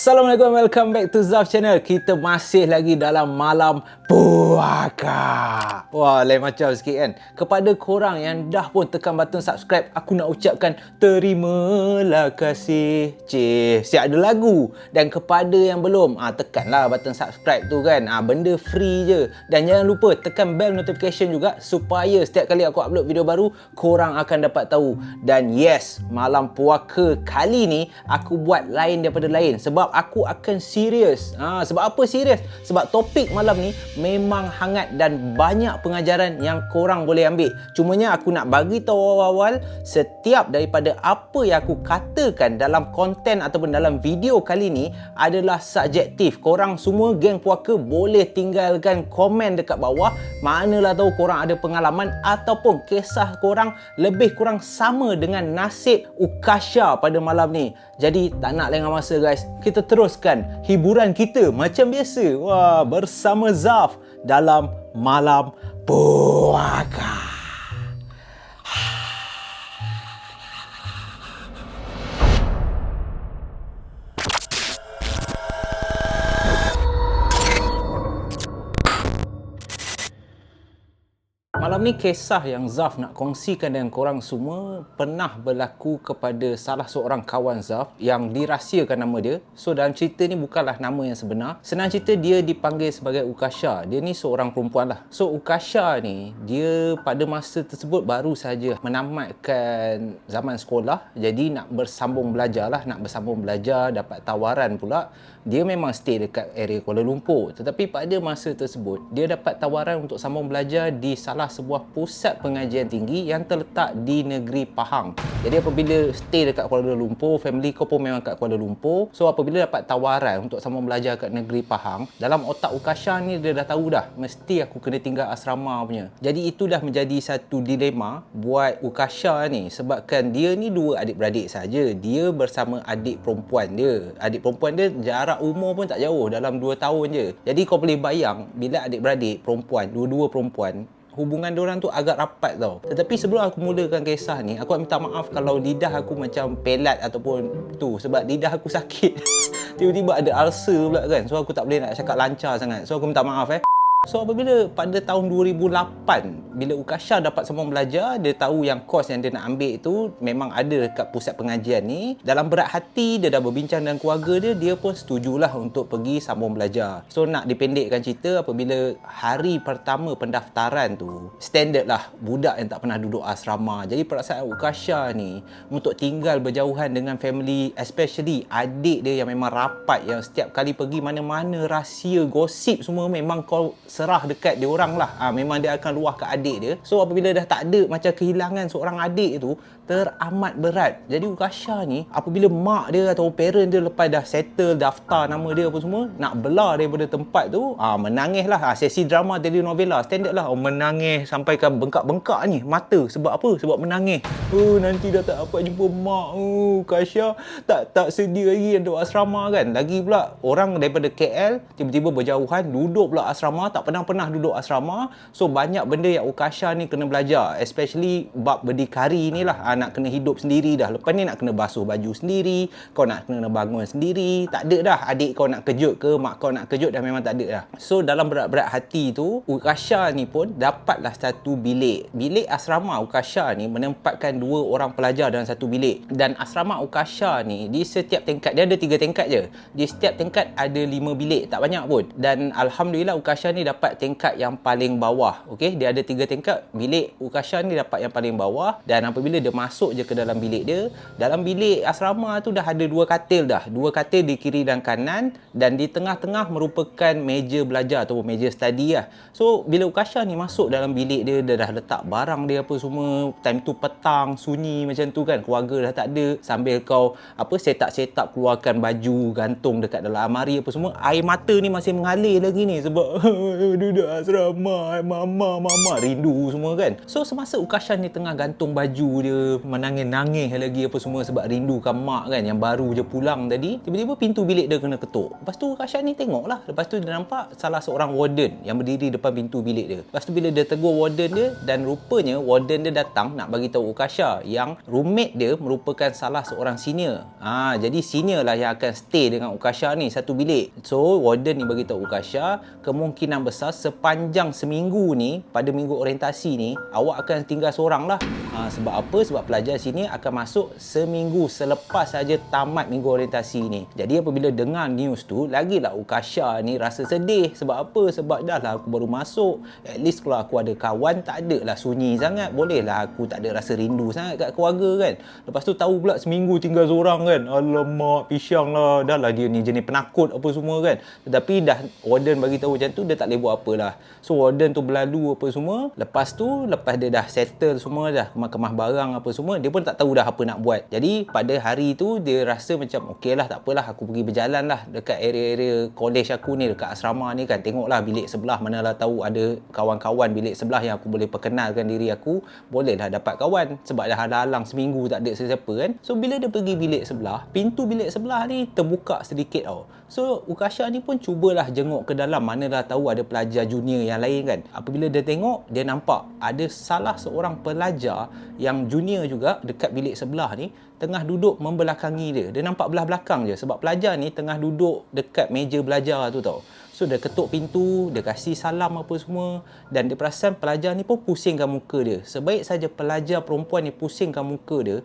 Assalamualaikum, welcome back to Zaf Channel. Kita masih lagi dalam malam puaka. Wah, lain macam sikit kan. Kepada korang yang dah pun tekan button subscribe, aku nak ucapkan terimalah kasih. Siap ada lagu. Dan kepada yang belum, tekanlah button subscribe tu kan. Benda free je. Dan jangan lupa tekan bell notification juga supaya setiap kali aku upload video baru, korang akan dapat tahu. Dan yes, malam puaka kali ni aku buat lain daripada lain sebab aku akan serius. Sebab apa serius? Sebab topik malam ni memang hangat dan banyak pengajaran yang korang boleh ambil. Cumanya aku nak bagi tahu awal-awal, setiap daripada apa yang aku katakan dalam konten ataupun dalam video kali ni adalah subjektif. Korang semua geng puaka boleh tinggalkan komen dekat bawah. Manalah tahu korang ada pengalaman ataupun kisah korang lebih kurang sama dengan nasib Ukasha pada malam ni. Jadi tak nak lengah masa guys, kita teruskan hiburan kita macam biasa. Wah, bersama Zaf dalam malam puaka. Malam ni kisah yang Zaf nak kongsikan dengan korang semua pernah berlaku kepada salah seorang kawan Zaf yang dirahsiakan nama dia. So dalam cerita ni bukanlah nama yang sebenar. Senang cerita dia dipanggil sebagai Ukasha. Dia ni seorang perempuan lah. So Ukasha ni dia pada masa tersebut baru saja menamatkan zaman sekolah. Jadi nak bersambung belajar lah. Nak bersambung belajar, dapat tawaran pula. Dia memang stay dekat area Kuala Lumpur. Tetapi pada masa tersebut dia dapat tawaran untuk sambung belajar di salah sebuah pusat pengajian tinggi yang terletak di negeri Pahang. Jadi apabila stay dekat Kuala Lumpur, family kau pun memang kat Kuala Lumpur. So apabila dapat tawaran untuk sambung belajar kat negeri Pahang, dalam otak Ukasha ni dia dah tahu dah, mesti aku kena tinggal asrama punya. Jadi itu dah menjadi satu dilema buat Ukasha ni, sebabkan dia ni dua adik-beradik saja. Dia bersama adik perempuan dia. Adik perempuan dia jarak umur pun tak jauh, dalam 2 tahun je. Jadi kau boleh bayang bila adik-beradik perempuan, dua-dua perempuan, hubungan diorang tu agak rapat tau. Tetapi sebelum aku mulakan kisah ni, aku minta maaf kalau lidah aku macam pelat ataupun tu, sebab lidah aku sakit. Tiba-tiba ada ulcer pula kan. So aku tak boleh nak cakap lancar sangat. So aku minta maaf So apabila pada tahun 2008 bila Ukasha dapat sambung belajar, dia tahu yang kos yang dia nak ambil tu memang ada dekat pusat pengajian ni. Dalam berat hati dia dah berbincang dengan keluarga dia, dia pun setujulah untuk pergi sambung belajar. So nak dipendekkan cerita, apabila hari pertama pendaftaran tu, standard lah budak yang tak pernah duduk asrama. Jadi perasaan Ukasha ni untuk tinggal berjauhan dengan family, especially adik dia yang memang rapat, yang setiap kali pergi mana-mana rahsia gosip semua memang kau serah dekat dia orang lah. Memang dia akan luah ke adik dia. So apabila dah tak ada, macam kehilangan seorang adik tu teramat berat. Jadi Ukasha ni apabila mak dia atau parent dia lepas dah settle daftar nama dia apa semua, nak belah daripada tempat tu, menangis lah. Sesi drama telenovela standard lah. Menangis sampai ke bengkak-bengkak ni mata. Sebab apa? Sebab menangis. Nanti dah tak dapat jumpa mak. Ukasha tak sedia lagi untuk asrama kan. Lagi pula orang daripada KL tiba-tiba berjauhan, duduk pula asrama, tak pernah duduk asrama. So banyak benda yang Ukasha ni kena belajar, especially bab berdikari ni lah. Nak kena hidup sendiri dah. Lepas ni nak kena basuh baju sendiri, kau nak kena bangun sendiri. Tak ada dah adik kau nak kejut ke, mak kau nak kejut dah, memang tak ada dah. So dalam berat-berat hati tu, Ukasha ni pun dapatlah satu bilik. Bilik asrama Ukasha ni menempatkan 2 orang pelajar dalam satu bilik. Dan asrama Ukasha ni di setiap tingkat, dia ada 3 tingkat je. Di setiap tingkat ada 5 bilik, tak banyak pun. Dan alhamdulillah Ukasha ni dapat tingkat yang paling bawah. Okey, dia ada 3 tingkat. Bilik Ukasha ni dapat yang paling bawah. Dan apabila dia masuk je ke dalam bilik dia, dalam bilik asrama tu dah ada 2 katil dah. 2 katil di kiri dan kanan, dan di tengah-tengah merupakan meja belajar atau meja study lah. So bila Ukasha ni masuk dalam bilik dia, dia dah letak barang dia apa semua. Time tu petang, sunyi macam tu kan, keluarga dah tak ada. Sambil kau set up keluarkan baju, gantung dekat dalam almari apa semua, air mata ni masih mengalir lagi ni sebab duduk asrama, mama rindu semua kan. So semasa Ukasha ni tengah gantung baju dia, dia menangis-nangis lagi apa semua sebab rindukan mak kan, yang baru je pulang tadi. Tiba-tiba pintu bilik dia kena ketuk. Lepas tu Ukasha ni tengok lah. Lepas tu dia nampak salah seorang warden yang berdiri depan pintu bilik dia. Lepas tu bila dia tegur warden dia, dan rupanya warden dia datang nak bagi tahu Ukasha yang roommate dia merupakan salah seorang senior. Jadi senior lah yang akan stay dengan Ukasha ni satu bilik. So warden ni bagi tahu Ukasha, kemungkinan besar sepanjang seminggu ni, pada minggu orientasi ni, awak akan tinggal seorang lah. Sebab apa? Sebab pelajar sini akan masuk seminggu selepas saja tamat minggu orientasi ni. Jadi apabila dengar news tu, lagilah Ukasha ni rasa sedih. Sebab apa? Sebab dah lah aku baru masuk. At least kalau aku ada kawan, tak ada lah sunyi sangat. Boleh lah aku tak ada rasa rindu sangat kat keluarga kan. Lepas tu tahu pula seminggu tinggal seorang kan. Alamak, pisang lah. Dah lah dia ni jenis penakut apa semua kan. Tetapi dah warden bagi tahu macam tu, dia tak boleh buat apa lah. So warden tu berlalu apa semua. Lepas tu, lepas dia dah settle semua, dah kemah barang apa semua, dia pun tak tahu dah apa nak buat. Jadi pada hari tu dia rasa macam okey lah, tak apalah, aku pergi berjalan lah dekat area-area college aku ni, dekat asrama ni kan. Tengoklah bilik sebelah, manalah tahu ada kawan-kawan bilik sebelah yang aku boleh perkenalkan diri aku, bolehlah dapat kawan. Sebab dah halang seminggu tak ada sesiapa kan. So bila dia pergi bilik sebelah, pintu bilik sebelah ni terbuka sedikit tau. So Ukasha ni pun cubalah jenguk ke dalam, manalah tahu ada pelajar junior yang lain kan. Apabila dia tengok, dia nampak ada salah seorang pelajar yang junior juga dekat bilik sebelah ni tengah duduk membelakangi dia. Dia nampak belah belakang je sebab pelajar ni tengah duduk dekat meja belajar tu tau. So dia ketuk pintu, dia kasih salam apa semua, dan dia perasan pelajar ni pun pusingkan muka dia. Sebaik saja pelajar perempuan ni pusingkan muka dia,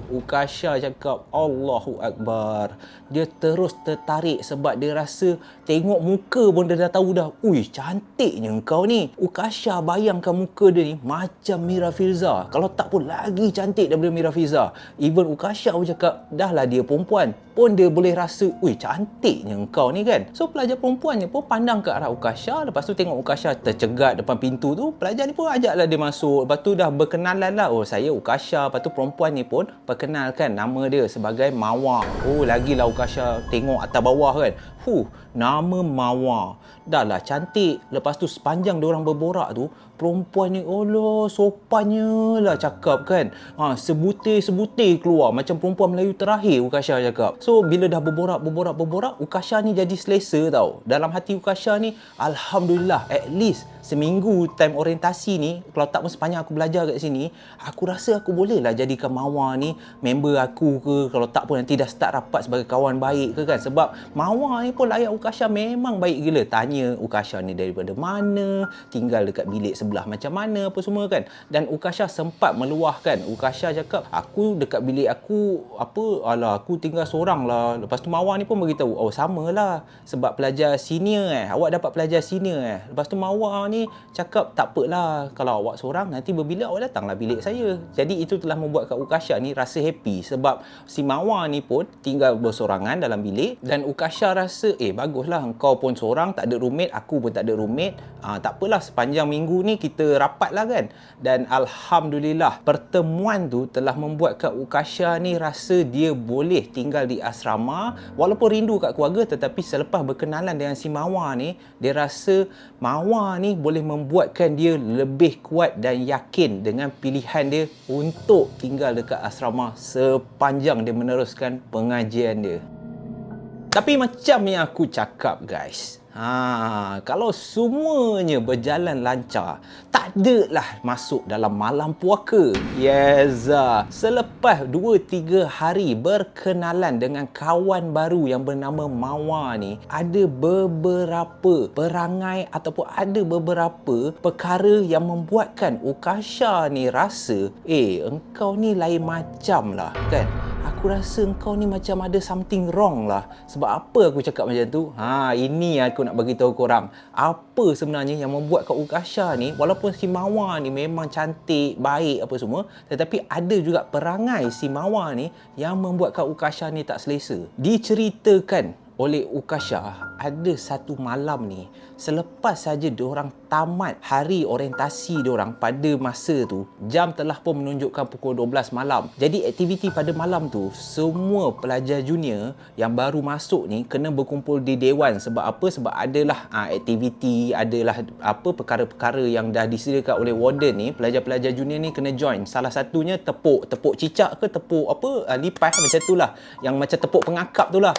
Ukasha cakap Allahu Akbar. Dia terus tertarik sebab dia rasa tengok muka pun dia dah tahu dah, ui cantiknya kau ni. Ukasha bayangkan muka dia ni macam Mira Filzah, kalau tak pun lagi cantik daripada Mira Filzah. Even Ukasha pun cakap dah lah dia perempuan pun dia boleh rasa, ui cantiknya kau ni kan. So pelajar perempuan ni pun pandang ke arah Ukasha. Lepas tu tengok Ukasha tercegat depan pintu tu, pelajar ni pun ajaklah dia masuk. Lepas tu dah berkenalan lah, oh saya Ukasha. Lepas tu perempuan ni pun perkenalkan nama dia sebagai Mawar. Oh lagilah Ukasha tengok atas bawah kan, nama Mawar, dah lah cantik. Lepas tu sepanjang diorang berborak tu, perempuan ni Allah sopannya lah cakap kan. Sebutir-sebutir keluar macam perempuan Melayu terakhir, Ukasha cakap. So bila dah berborak, Ukasha ni jadi selesa tau. Dalam hati Ukasha ni, Alhamdulillah, at least seminggu time orientasi ni, kalau tak pun sepanjang aku belajar kat sini, aku rasa aku boleh lah jadikan Mawar ni member aku ke. Kalau tak pun nanti dah start rapat sebagai kawan baik ke kan. Sebab Mawar ni pun layak Ukasha memang baik gila. Tanya Ukasha ni daripada mana, tinggal dekat bilik sebelah macam mana apa semua kan. Dan Ukasha sempat meluahkan. Ukasha cakap, aku dekat bilik aku aku tinggal seorang lah. Lepas tu Mawar ni pun beritahu, oh samalah, sebab pelajar senior awak dapat pelajar senior Lepas tu Mawar ni cakap, tak apalah kalau awak seorang, nanti berbila awak datanglah bilik saya. Jadi itu telah membuatkan Ukasha ni rasa happy sebab si Mawar ni pun tinggal bersorangan dalam bilik. Dan Ukasha rasa, baguslah engkau pun seorang, tak ada roommate, aku pun tak ada roommate. Tak apalah, sepanjang minggu ni kita rapat lah kan. Dan Alhamdulillah, pertemuan tu telah membuatkan Ukasha ni rasa dia boleh tinggal di asrama walaupun rindu kat keluarga. Tetapi selepas berkenalan dengan si Mawar ni, dia rasa Mawar ni boleh membuatkan dia lebih kuat dan yakin dengan pilihan dia untuk tinggal dekat asrama sepanjang dia meneruskan pengajian dia. Tapi macam yang aku cakap guys, kalau semuanya berjalan lancar, tak adalah masuk dalam malam puaka. Yes, selepas 2-3 hari berkenalan dengan kawan baru yang bernama Mawar ni, ada beberapa perangai ataupun ada beberapa perkara yang membuatkan Ukasha ni rasa, engkau ni lain macam lah kan. Aku rasa engkau ni macam ada something wrong lah. Sebab apa aku cakap macam tu? Ini aku nak bagi tahu korang. Apa sebenarnya yang membuat Kak Ukasha ni, walaupun si Mawar ni memang cantik, baik apa semua, tetapi ada juga perangai si Mawar ni yang membuat Kak Ukasha ni tak selesa. Diceritakan oleh Ukasha, ada satu malam ni, selepas saja diorang tamat hari orientasi diorang pada masa tu, jam telah pun menunjukkan pukul 12 malam. Jadi aktiviti pada malam tu, semua pelajar junior yang baru masuk ni kena berkumpul di dewan. Sebab apa? Sebab adalah aktiviti, adalah perkara-perkara yang dah disediakan oleh warden ni. Pelajar-pelajar junior ni kena join. Salah satunya tepuk cicak ke tepuk lipas macam tu lah, yang macam tepuk pengakap tu lah.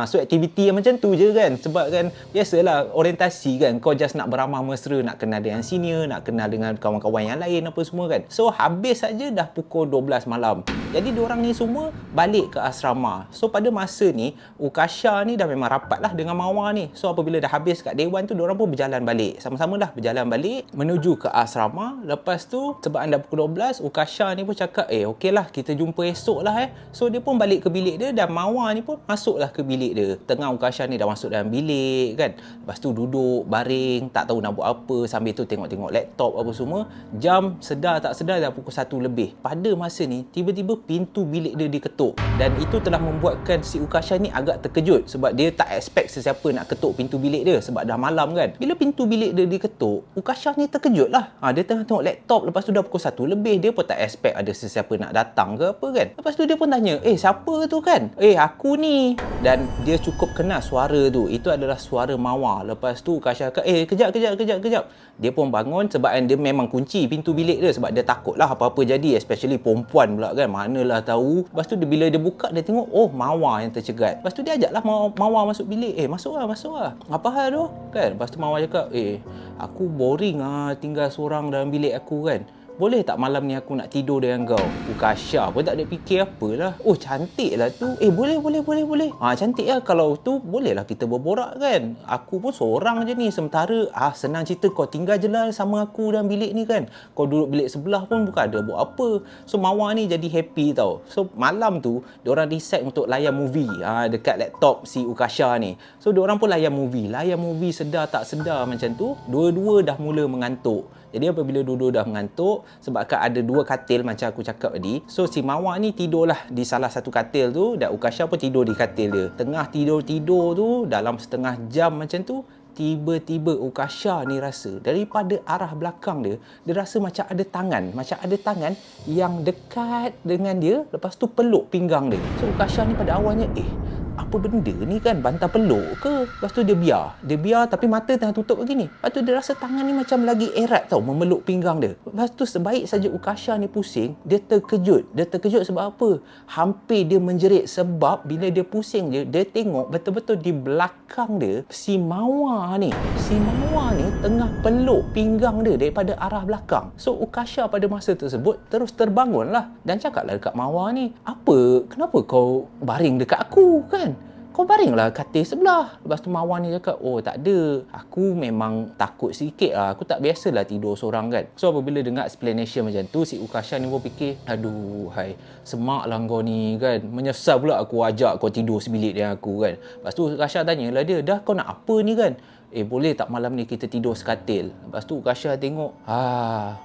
So aktiviti yang macam tu je kan. Sebab kan biasalah orientasi kan, kau just nak beramah mesra, nak kenal dengan senior, nak kenal dengan kawan-kawan yang lain apa semua kan. So habis saja dah pukul 12 malam. Jadi diorang ni semua balik ke asrama. So pada masa ni Ukasha ni dah memang rapat lah dengan Mawar ni. So apabila dah habis kat dewan tu, diorang pun berjalan balik. Sama-sama dah berjalan balik menuju ke asrama. Lepas tu sebab anda pukul 12, Ukasha ni pun cakap okey lah, kita jumpa esok lah So dia pun balik ke bilik dia, dan Mawar ni pun masuklah ke bilik dia. Tengah Ukasha ni dah masuk dalam bilik kan. Lepas tu duduk baring, tak tahu nak buat apa, sambil tu tengok-tengok laptop apa semua. Jam sedar tak sedar dah pukul 1 lebih. Pada masa ni tiba-tiba pintu bilik dia diketuk, dan itu telah membuatkan si Ukasha ni agak terkejut sebab dia tak expect sesiapa nak ketuk pintu bilik dia sebab dah malam kan. Bila pintu bilik dia diketuk, Ukasha ni terkejut lah. Dia tengah tengok laptop, lepas tu dah pukul 1 lebih, dia pun tak expect ada sesiapa nak datang ke apa kan. Lepas tu dia pun tanya, siapa tu kan? Aku ni. Dan dia cukup kenal suara tu, itu adalah suara Mawar. Lepas tu Ukasha kata, kejap. Dia pun bangun sebab dia memang kunci pintu bilik dia sebab dia takut lah apa-apa jadi, especially perempuan pula kan, manalah tahu. Lepas tu bila dia buka, dia tengok Mawar yang tercegat. Lepas tu dia ajaklah Mawar masuk bilik. Masuk lah. Apa hal tu? Kan? Lepas tu Mawar cakap, aku boring tinggal seorang dalam bilik aku kan. Boleh tak malam ni aku nak tidur dengan kau? Ukasha pun tak ada fikir apalah. Cantik lah tu. Boleh. Cantik lah. Kalau tu boleh lah kita berborak kan. Aku pun seorang je ni. Sementara senang cerita, kau tinggal je lah sama aku dalam bilik ni kan. Kau duduk bilik sebelah pun bukan ada buat apa. So Mawar ni jadi happy tau. So malam tu diorang decide untuk layan movie dekat laptop si Ukasha ni. So diorang pun layan movie sedar tak sedar macam tu. Dua-dua dah mula mengantuk. Jadi apabila dua-dua dah mengantuk, sebabkan ada dua katil macam aku cakap tadi, so si Mawar ni tidurlah di salah satu katil tu, dan Ukasha pun tidur di katil dia. Tengah tidur tu, dalam setengah jam macam tu, tiba-tiba Ukasha ni rasa daripada arah belakang dia rasa macam ada tangan yang dekat dengan dia, lepas tu peluk pinggang dia. So Ukasha ni pada awalnya apa benda ni kan, bantal peluk ke? Lepas tu dia biar tapi mata tengah tutup begini. Lepas tu dia rasa tangan ni macam lagi erat tau, memeluk pinggang dia. Lepas tu sebaik saja Ukasha ni pusing, dia terkejut sebab apa? Hampir dia menjerit sebab bila dia pusing je, dia tengok betul-betul di belakang dia si Mawar ni tengah peluk pinggang dia daripada arah belakang. So Ukasha pada masa tersebut terus terbangun lah dan cakaplah dekat Mawar ni, kenapa kau baring dekat aku kan? Kau baringlah katil sebelah. Lepas tu Mawar ni cakap, tak ada. Aku memang takut sikit lah. Aku tak biasalah tidur seorang kan. So apabila dengar explanation macam tu, si Ukasha ni pun fikir, aduh, semak lah kau ni kan. Menyesal pula aku ajak kau tidur sebilik dengan aku kan. Lepas tu Ukasha tanyalah dia, dah kau nak apa ni kan? Boleh tak malam ni kita tidur sekatil? Lepas tu Ukasha tengok,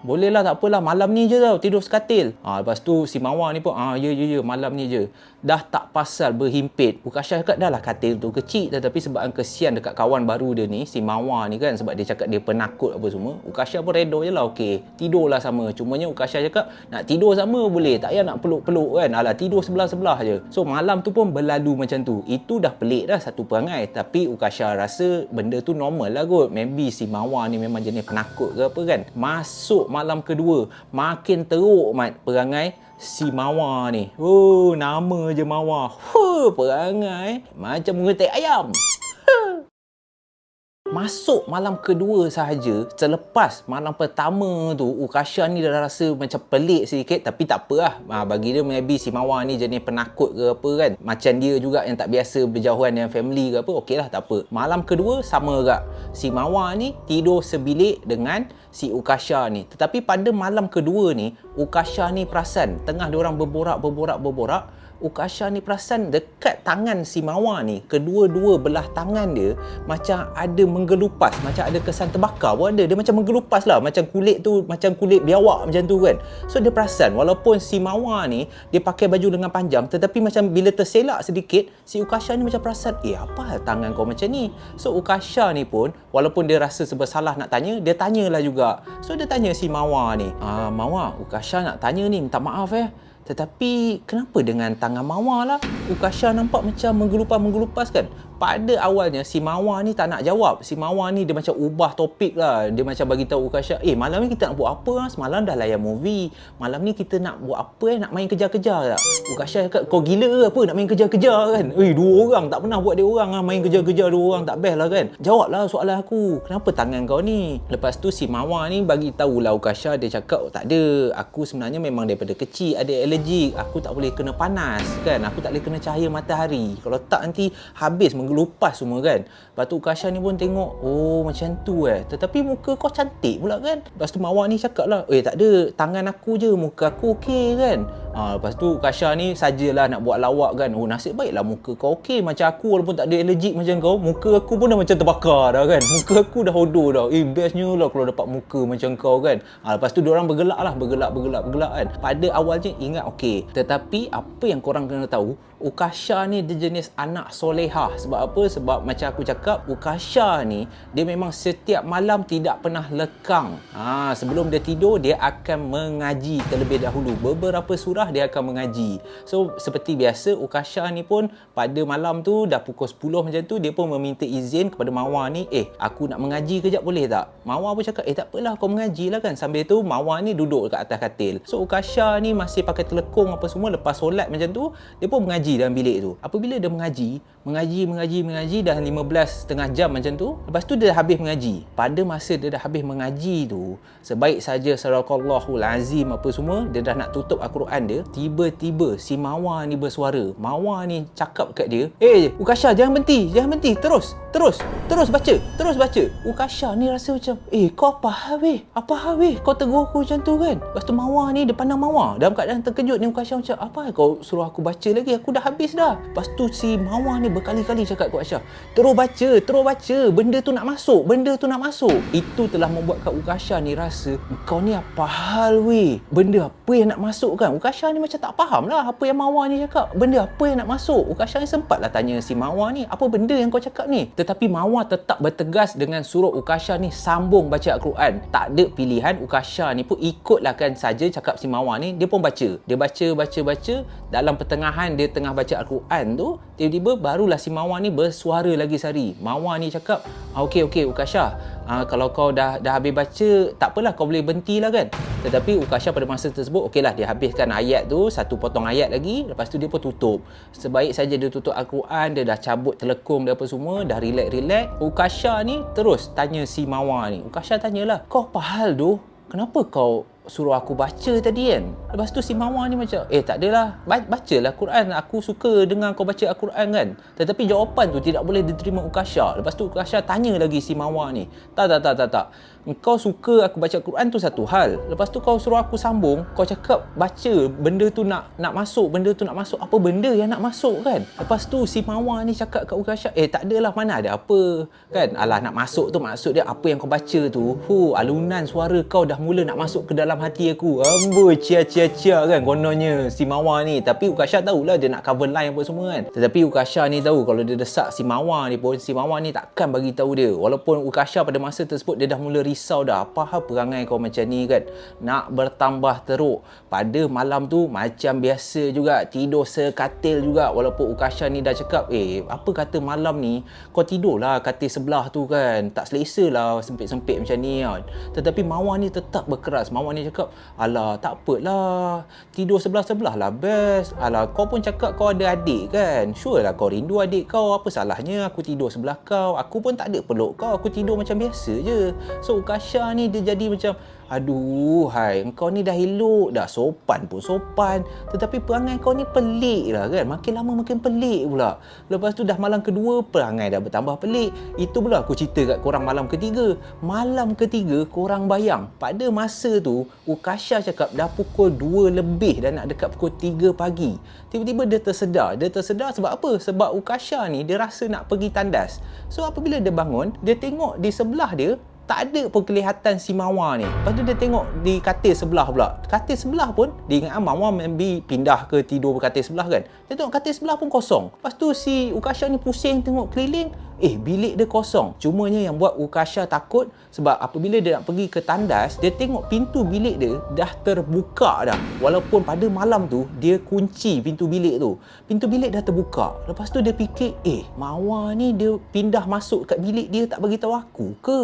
boleh lah, tak apalah, malam ni je tau tidur sekatil. Lepas tu si Mawar ni pun, ya, malam ni je. Dah tak pasal berhimpit. Ukasha cakap, dah lah katil tu kecil, tetapi sebab kesian dekat kawan baru dia ni, si Mawar ni kan, sebab dia cakap dia penakut apa semua, Ukasha pun reda je lah, okey, tidurlah sama. Cumanya Ukasha cakap, nak tidur sama boleh, tak payah nak peluk-peluk kan, tidur sebelah-sebelah je. So malam tu pun berlalu macam tu. Itu dah pelik dah satu perangai, tapi Ukasha rasa benda tu normal lah kot. Maybe si Mawar ni memang jenis penakut ke apa kan. Masuk malam kedua, makin teruk perangai si Mawar ni. Nama je Mawar. Perangai macam mengetik ayam. Masuk malam kedua sahaja, selepas malam pertama tu, Ukasha ni dah rasa macam pelik sedikit, tapi tak apa lah. Bagi dia maybe si Mawar ni jenis penakut ke apa kan. Macam dia juga yang tak biasa berjauhan dengan family ke apa, okey lah, tak apa. Malam kedua sama juga. Si Mawar ni tidur sebilik dengan si Ukasha ni. Tetapi pada malam kedua ni, Ukasha ni perasan tengah diorang berborak, Ukasha ni perasan dekat tangan si Mawar ni, kedua-dua belah tangan dia macam ada menggelupas, macam ada kesan terbakar pun ada. Dia macam menggelupas lah, macam kulit tu, macam kulit biawak macam tu kan. So dia perasan walaupun si Mawar ni dia pakai baju lengan panjang, tetapi macam bila terselak sedikit, si Ukasha ni macam perasan, apa tangan kau macam ni? So Ukasha ni pun walaupun dia rasa bersalah nak tanya, dia tanyalah juga. So dia tanya si Mawar ni, Mawar, Ukasha nak tanya ni, minta maaf tetapi kenapa dengan tangan Mawar lah? Ukasha nampak macam menggelupas kan? Pada awalnya si Mawar ni tak nak jawab. Si Mawar ni dia macam ubah topik lah. Dia macam bagi tahu Ukasha, malam ni kita nak buat apa? Semalam dah layan movie. Malam ni kita nak buat apa? Nak main kejar-kejar tak? Ukasha cakap, kau gila ke apa nak main kejar-kejar kan? Dua orang tak pernah buat dia orang lah. Main kejar-kejar dua orang tak best lah kan? Jawablah soalan aku. Kenapa tangan kau ni? Lepas tu si Mawar ni bagi tahulah Ukasha. Dia cakap, tak ada. Aku sebenarnya memang daripada kecil ada alergik. Aku tak boleh kena panas kan? Aku tak boleh kena cahaya matahari. Kalau tak nanti habis menggelupas semua kan. Lepas tu Ukasha ni pun tengok, macam tu tetapi muka kau cantik pula kan. Lepas tu Mawar ni cakap lah, tak ada, tangan aku je, muka aku okey kan. Lepas tu Ukasha ni sajalah nak buat lawak kan. Nasib baiklah muka kau okey. Macam aku walaupun tak ada alergik macam kau, muka aku pun dah macam terbakar dah kan. Muka aku dah hodoh dah. Bestnya lah kalau dapat muka macam kau kan. Lepas tu diorang bergelak lah, bergelak kan. Pada awalnya ingat okey, tetapi apa yang korang kena tahu, Ukasha ni dia jenis anak solehah. Sebab apa? Sebab macam aku cakap, Ukasha ni dia memang setiap malam tidak pernah lekang. Sebelum dia tidur, dia akan mengaji terlebih dahulu. Beberapa surah dia akan mengaji. So seperti biasa, Ukasha ni pun pada malam tu dah pukul 10 macam tu, dia pun meminta izin kepada Mawar ni, aku nak mengaji kejap boleh tak? Mawar pun cakap, tak apalah, kau mengaji lah kan. Sambil tu Mawar ni duduk kat atas katil. So Ukasha ni masih pakai telekung apa semua. Lepas solat macam tu, dia pun mengaji dalam bilik tu. Apabila dia mengaji dah 15.5 jam macam tu. Lepas tu dia dah habis mengaji. Pada masa dia dah habis mengaji tu, sebaik saja sadaqallahul azim apa semua, dia dah nak tutup Al-Quran dia, tiba-tiba si Mawar ni bersuara. Mawar ni cakap kat dia, Ukasha jangan berhenti, terus baca. Ukasha ni rasa macam, kau apa hal kau tegur aku macam tu kan. Lepas tu Mawar ni, dia pandang Mawar dalam keadaan terkejut ni. Ukasha macam, apa kau suruh aku baca lagi, aku dah habis dah. Lepas tu si Mawar ni berkali-kali cakap kat Ukasha, terus baca, benda tu nak masuk. Itu telah membuatkan Ukasha ni rasa, kau ni apa hal benda apa yang nak masuk kan. Ukasha ni macam tak faham lah apa yang Mawar ni cakap, benda apa yang nak masuk. Ukasha ni sempatlah tanya si Mawar ni, apa benda yang kau cakap ni? Tetapi Mawar tetap bertegas dengan suruh Ukasha ni sambung baca Al-Quran. Tak ada pilihan, Ukasha ni pun ikutlah kan saja cakap si Mawar ni. Dia pun baca. Dia baca. Dalam pertengahan dia tengah baca Al-Quran tu, tiba-tiba barulah si Mawar ni bersuara lagi sehari. Mawar ni cakap, okey Ukasha, kalau kau dah habis baca, tak apalah, kau boleh berhenti lah kan. Tetapi Ukasha pada masa tersebut, okeylah, dia habiskan ayat tu, satu potong ayat lagi. Lepas tu dia pun tutup. Sebaik saja dia tutup Al-Quran, dia dah cabut telekung dia apa semua, dah relax. Ukasha ni terus tanya si Mawar ni. Ukasha tanyalah, kau apa hal tu? Kenapa kau suruh aku baca tadi kan? Lepas tu si Mawar ni macam, tak adalah, bacalah Quran, aku suka dengar kau baca Al-Quran kan. Tetapi jawapan tu tidak boleh diterima Ukasha. Lepas tu Ukasha tanya lagi si Mawar ni, tak. Kau suka aku baca Quran tu satu hal. Lepas tu kau suruh aku sambung, kau cakap baca, benda tu nak masuk. Apa benda yang nak masuk kan? Lepas tu si Mawar ni cakap kat Ukasha, tak adalah, mana ada apa kan. Alah, nak masuk tu maksud dia apa yang kau baca tu. Alunan suara kau dah mula nak masuk ke dalam hati aku. Amboi, cia kan kononnya si Mawar ni. Tapi Ukasha tahulah dia nak cover line apa semua kan. Tetapi Ukasha ni tahu kalau dia desak si Mawar ni pun, si Mawar ni takkan bagi tahu dia. Walaupun Ukasha pada masa tersebut dia dah mula risau dah, apa hal perangai kau macam ni kan, nak bertambah teruk. Pada malam tu macam biasa juga, tidur sekatil juga. Walaupun Ukasha ni dah cakap, apa kata malam ni kau tidurlah katil sebelah tu kan, tak selesa lah sempit-sempit macam ni kan. Tetapi Mawar ni tetap berkeras. Mawar ni cakap, alah tak apalah, tidur sebelah-sebelah lah best. Alah, kau pun cakap kau ada adik kan, sure lah kau rindu adik kau, apa salahnya aku tidur sebelah kau. Aku pun tak ada peluk kau, aku tidur macam biasa je. So Ukasha ni dia jadi macam, aduh engkau ni dah elok dah, sopan pun sopan, tetapi perangai kau ni pelik lah kan, makin lama makin pelik pula. Lepas tu dah malam kedua, perangai dah bertambah pelik. Itu pula aku cerita kat korang malam ketiga. Malam ketiga korang bayang, pada masa tu Ukasha cakap dah pukul 2 lebih dan nak dekat pukul 3 pagi. Tiba-tiba dia tersedar. Dia tersedar sebab apa? Sebab Ukasha ni dia rasa nak pergi tandas. So apabila dia bangun, dia tengok di sebelah dia tak ada pun kelihatan si Mawar ni. Lepas tu dia tengok di katil sebelah pula. Katil sebelah pun, dia ingat Mawar maybe pindah ke tidur ke katil sebelah kan. Dia tengok katil sebelah pun kosong. Lepas tu si Ukasha ni pusing tengok keliling. Bilik dia kosong. Cumanya yang buat Ukasha takut sebab apabila dia nak pergi ke tandas, dia tengok pintu bilik dia dah terbuka dah. Walaupun pada malam tu, dia kunci pintu bilik tu. Pintu bilik dah terbuka. Lepas tu dia fikir, Mawar ni dia pindah masuk kat bilik dia tak bagi tahu aku ke?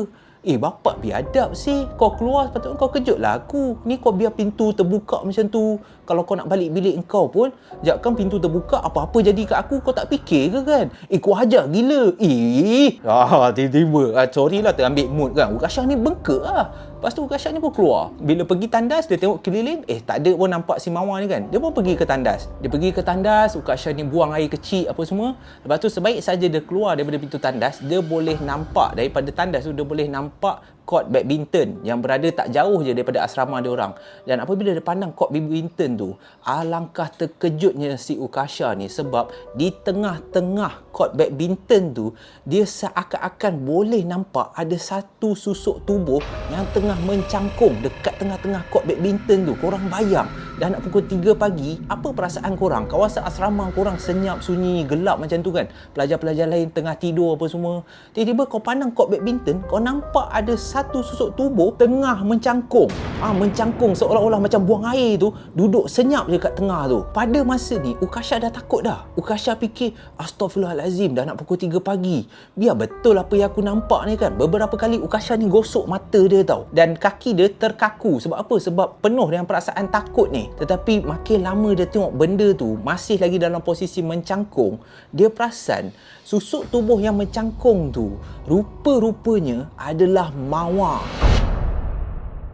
Bapak biadab sih. Kau keluar sepatutnya kau kejut lah aku. Ni kau biar pintu terbuka macam tu. Kalau kau nak balik bilik kau pun, kan pintu terbuka, apa-apa jadi kat aku, kau tak fikir ke kan? Kau hajar gila. Tiba-tiba. Sorry lah terambil mood kan. Ukasha ni bengkak lah. Lepas tu Ukasha ni pun keluar. Bila pergi tandas, dia tengok keliling. Tak ada pun nampak si Mawar ni kan. Dia pun pergi ke tandas. Dia pergi ke tandas, Ukasha ni buang air kecil apa semua. Lepas tu sebaik saja dia keluar daripada pintu tandas, dia boleh nampak daripada tandas tu, dia boleh nampak court badminton yang berada tak jauh je daripada asrama dia orang. Dan apabila dia pandang court badminton tu, alangkah terkejutnya si Ukasha ni sebab di tengah-tengah court badminton tu, dia seakan-akan boleh nampak ada satu susuk tubuh yang tengah mencangkung dekat tengah-tengah court badminton tu. Korang bayang, dah nak pukul 3 pagi, apa perasaan korang? Kawasan asrama korang senyap, sunyi, gelap macam tu kan. Pelajar-pelajar lain tengah tidur apa semua. Tiba-tiba kau pandang court badminton, kau nampak ada satu susuk tubuh tengah mencangkung. Mencangkung seolah-olah macam buang air tu, duduk senyap je kat tengah tu. Pada masa ni, Ukasha dah takut dah. Ukasha fikir, astaghfirullahalazim, dah nak pukul 3 pagi. Biar betul apa yang aku nampak ni kan. Beberapa kali Ukasha ni gosok mata dia tau. Dan kaki dia terkaku. Sebab apa? Sebab penuh dengan perasaan takut ni. Tetapi makin lama dia tengok benda tu masih lagi dalam posisi mencangkung, dia perasan susuk tubuh yang mencangkung tu rupa-rupanya adalah Mawar.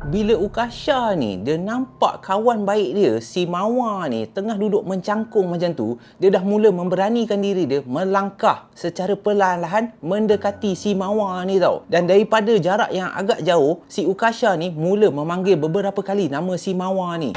Bila Ukasha ni, dia nampak kawan baik dia, si Mawar ni, tengah duduk mencangkung macam tu, dia dah mula memberanikan diri dia melangkah secara perlahan-lahan mendekati si Mawar ni tau. Dan daripada jarak yang agak jauh, si Ukasha ni mula memanggil beberapa kali nama si Mawar ni.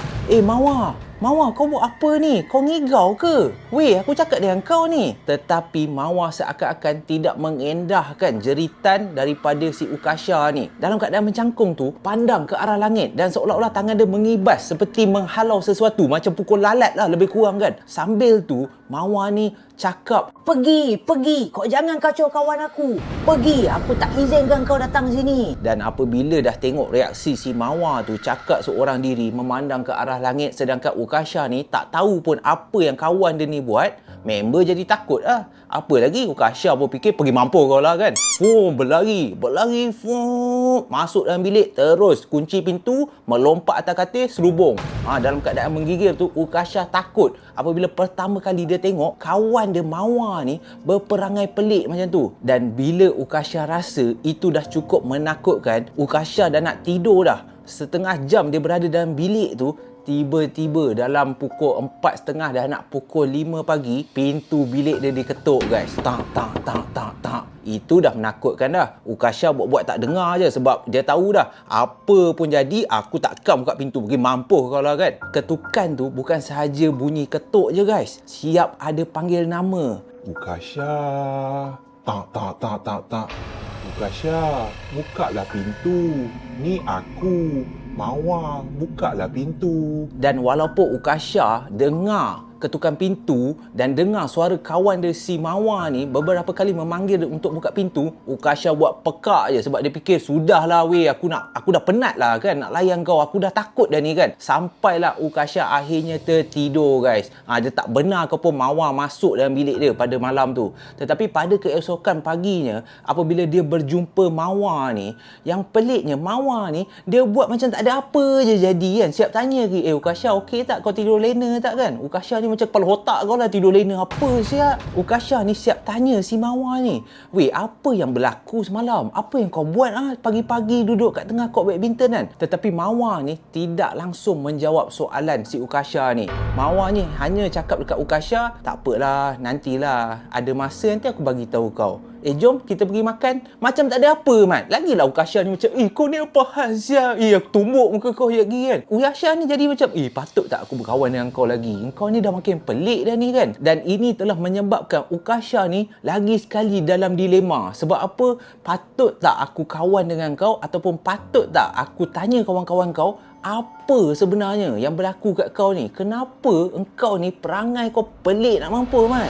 Mawar, kau buat apa ni? Kau ngigau ke? Weh, aku cakap dengan kau ni. Tetapi Mawar seakan-akan tidak mengendahkan jeritan daripada si Ukasha ni. Dalam keadaan mencangkung tu, pandang ke arah langit dan seolah-olah tangan dia mengibas seperti menghalau sesuatu, macam pukul lalat lah lebih kurang kan. Sambil tu, Mawar ni cakap, Pergi, kau jangan kacau kawan aku. Pergi, aku tak izinkan kau datang sini. Dan apabila dah tengok reaksi si Mawar tu cakap seorang diri memandang ke arah langit, sedangkan Ukasha ni tak tahu pun apa yang kawan dia ni buat, member jadi takut lah. Apa lagi, Ukasha pun fikir pergi mampus kau lah kan. Berlari, masuk dalam bilik, terus kunci pintu, melompat atas katil, serubung. Dalam keadaan menggigil tu, Ukasha takut apabila pertama kali dia tengok kawan dia Mawar ni berperangai pelik macam tu. Dan bila Ukasha rasa itu dah cukup menakutkan, Ukasha dah nak tidur dah. Setengah jam dia berada dalam bilik tu, tiba-tiba dalam pukul 4.30 dah nak pukul 5 pagi, pintu bilik dia diketuk guys. Tak. Itu dah menakutkan dah. Ukasha buat-buat tak dengar je sebab dia tahu dah apa pun jadi, aku takkan buka pintu, pergi mampus kau lah kan. Ketukan tu bukan sahaja bunyi ketuk je guys, siap ada panggil nama. Ukasha. Tak. Ukasha, bukalah pintu. Ni aku, Mawar, bukalah pintu. Dan walaupun Ukasha dengar ketukan pintu dan dengar suara kawan dia si Mawar ni beberapa kali memanggil dia untuk buka pintu, Ukasha buat pekak je sebab dia fikir, sudahlah weh, aku dah penat lah kan nak layan kau, aku dah takut dah ni kan. Sampailah Ukasha akhirnya tertidur guys. Dia tak benar ke pun Mawar masuk dalam bilik dia pada malam tu. Tetapi pada keesokan paginya, apabila dia berjumpa Mawar ni, yang peliknya Mawar ni dia buat macam tak ada apa je jadi kan. Siap tanya ke, Ukasha okey tak, kau tidur lena tak kan? Ukasha ni macam kepala otak kau lah, tidur lena apa siap. Ukasha ni siap tanya si Mawar ni, weh, apa yang berlaku semalam? Apa yang kau buat pagi-pagi duduk kat tengah court badminton kan? Tetapi Mawar ni tidak langsung menjawab soalan si Ukasha ni. Mawar ni hanya cakap dekat Ukasha, tak apalah, nantilah, ada masa nanti aku bagi tahu kau. jom kita pergi makan. Macam tak ada apa, Mat. Lagilah Ukasha ni macam, kau ni apa hal siap? Aku tumbuk muka kau lagi kan. Ukasha ni jadi macam, patut tak aku berkawan dengan kau lagi? Kau ni dah makin pelik dah ni kan. Dan ini telah menyebabkan Ukasha ni lagi sekali dalam dilema. Sebab apa? Patut tak aku kawan dengan kau, ataupun patut tak aku tanya kawan-kawan kau apa sebenarnya yang berlaku kat kau ni? Kenapa engkau ni perangai kau pelik nak mampu, Mat?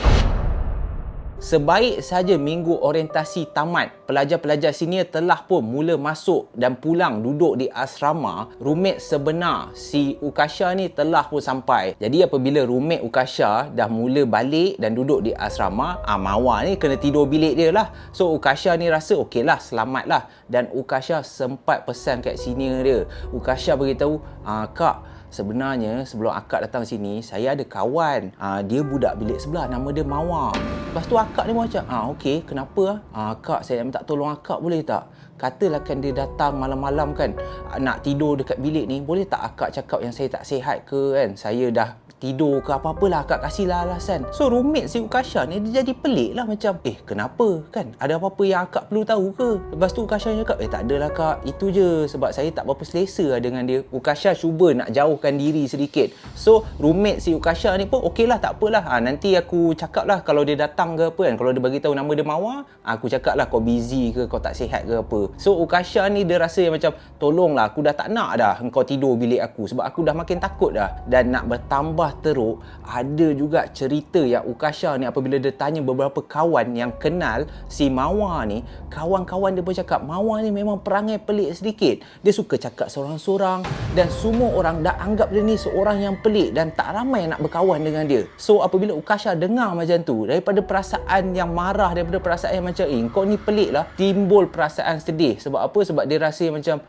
Sebaik saja minggu orientasi tamat, pelajar-pelajar senior telah pun mula masuk dan pulang duduk di asrama. Roommate sebenar si Ukasha ni telah pun sampai. Jadi apabila roommate Ukasha dah mula balik dan duduk di asrama, Mawar ni kena tidur bilik dia lah. So Ukasha ni rasa okey lah, selamat lah. Dan Ukasha sempat pesan kat senior dia. Ukasha beritahu, Kak, sebenarnya sebelum akak datang sini, saya ada kawan. Dia budak bilik sebelah, nama dia Mawar. Lepas tu akak ni macam, okey, kenapa? Kak, saya minta tolong akak boleh tak? Katalah kan dia datang malam-malam kan, nak tidur dekat bilik ni, boleh tak akak cakap yang saya tak sihat ke kan? Saya dah tidur ke apa-apalah, akak kasihlah alasan. So roommate si Ukasha ni dia jadi pelik lah, macam kenapa kan? Ada apa-apa yang akak perlu tahu ke? Lepas tu Ukasha cakap, tak adalah kak, itu je, sebab saya tak berapa selesa dengan dia. Ukasha cuba nak jauhkan diri sedikit. So roommate si Ukasha ni pun okey lah, tak apalah, nanti aku cakap lah kalau dia datang ke apa kan. Kalau dia bagi tahu nama dia Mawar, aku cakap lah kau busy ke, kau tak sihat ke apa. So Ukasha ni dia rasa yang macam, tolonglah, aku dah tak nak dah engkau tidur bilik aku, sebab aku dah makin takut dah. Dan nak bertambah teruk, ada juga cerita yang Ukasha ni apabila dia tanya beberapa kawan yang kenal si Mawar ni, kawan-kawan dia pun cakap Mawar ni memang perangai pelik sedikit. Dia suka cakap seorang-seorang dan semua orang dah anggap dia ni seorang yang pelik dan tak ramai yang nak berkawan dengan dia. So apabila Ukasha dengar macam tu, daripada perasaan yang marah, daripada perasaan yang macam kau ni pelik lah, timbul perasaan sedih. Sebab apa? Sebab dia rasa macam